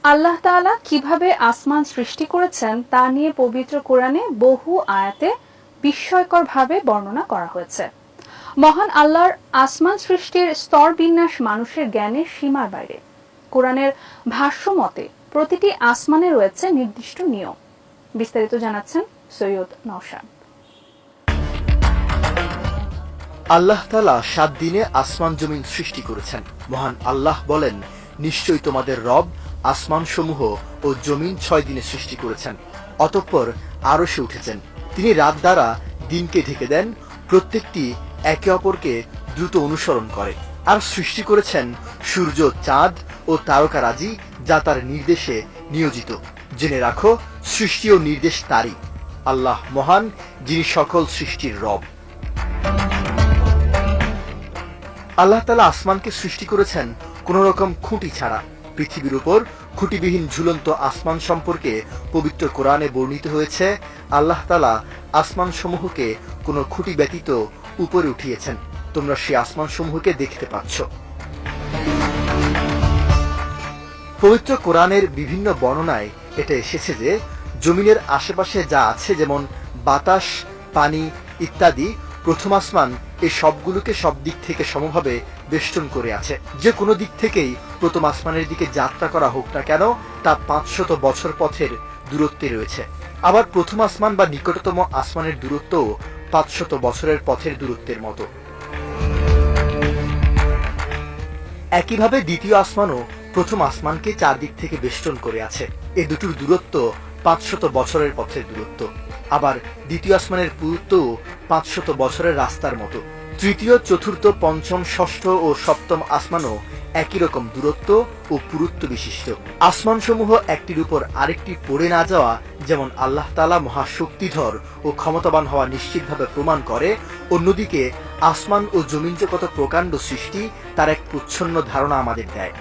আল্লাহ তাআলা কিভাবে আসমান সৃষ্টি করেছেন তা নিয়ে পবিত্র কোরআনে বহু আয়াতে বিস্ময়করভাবে বর্ণনা করা হয়েছে। মহান আল্লাহর আসমান সৃষ্টির স্তর বিন্যাস মানুষের জ্ঞানের সীমার বাইরে। কোরআনের ভাষ্য মতে প্রতিটি আসমানে রয়েছে নির্দিষ্ট নিয়ম। বিস্তারিত জানাচ্ছেন সৈয়দ নওশাদ। আল্লাহ তাআলা ৭ দিনে আসমান জমিন সৃষ্টি করেছেন। মহান আল্লাহ বলেন, নিশ্চয়ই তোমাদের রব আসমানসমূহ ও জমিন ৬ দিনে সৃষ্টি করেছেন, অতঃপর আরশে উঠেছেন। তিনি রাত দ্বারা দিনকে ঢেকে দেন, প্রত্যেকটি একে অপরকে দ্রুত অনুসরণ করে। আর সৃষ্টি করেছেন সূর্য, চাঁদ ও তারকারাজি, যা তার নির্দেশে নিয়োজিত। জেনে রাখো, সৃষ্টি ও নির্দেশ তারই। আল্লাহ মহান, যিনি সকল সৃষ্টির রব। আল্লাহ তাআলা আসমানকে সৃষ্টি করেছেন কোন রকম খুঁটি ছাড়া। পৃথিবীর উপর খুঁটিবিহীন ঝুলন্ত আসমান সম্পর্কে পবিত্র কোরআনে বর্ণিত হয়েছে, আল্লাহ তাআলা আসমান সমূহকে কোনো খুঁটি ব্যতীত উপরে উঠিয়েছেন। তোমরা সেই আসমান সমূহকে দেখতে পাচ্ছ। পবিত্র কোরআনের বিভিন্ন বর্ণনায় এটা এসেছে যে জমিনের আশেপাশে যা আছে, যেমন বাতাস, পানি ইত্যাদি, প্রথম আসমান এই সবগুলোকে সব দিক থেকে সমভাবে বেষ্টন করে আছে। যে কোনো দিক থেকেই প্রথম আসমানের দিকে যাত্রা করা হোক না কেন, তা ৫০০ বছর পথের দূরত্বে রয়েছে। আবার প্রথম আসমান বা নিকটতম আসমানের দূরত্বও ৫০০ বছরের পথের দূরত্বের মতো। একইভাবে দ্বিতীয় আসমানও প্রথম আসমানকে চারদিক থেকে বেষ্টন করে আছে। এ দুটোর দূরত্ব ৫০০ বছরের পথের দূরত্ব। আবার দ্বিতীয় আসমানের পুরুত্বও ৫০০ বছরের রাস্তার মতো। তৃতীয়, চতুর্থ, পঞ্চম, ষষ্ঠ ও সপ্তম আসমানও একই রকম দূরত্ব ও পুরুত্ব বিশিষ্ট। আসমানসমূহ একটির উপর আরেকটি পড়ে না যাওয়া যেমন আল্লাহ তাআলা মহাশক্তিধর ও ক্ষমতাবান হওয়া নিশ্চিতভাবে প্রমাণ করে, অন্যদিকে আসমান ও জমিন যে কত প্রকাণ্ড সৃষ্টি তার এক প্রচ্ছন্ন ধারণা আমাদের দেয়।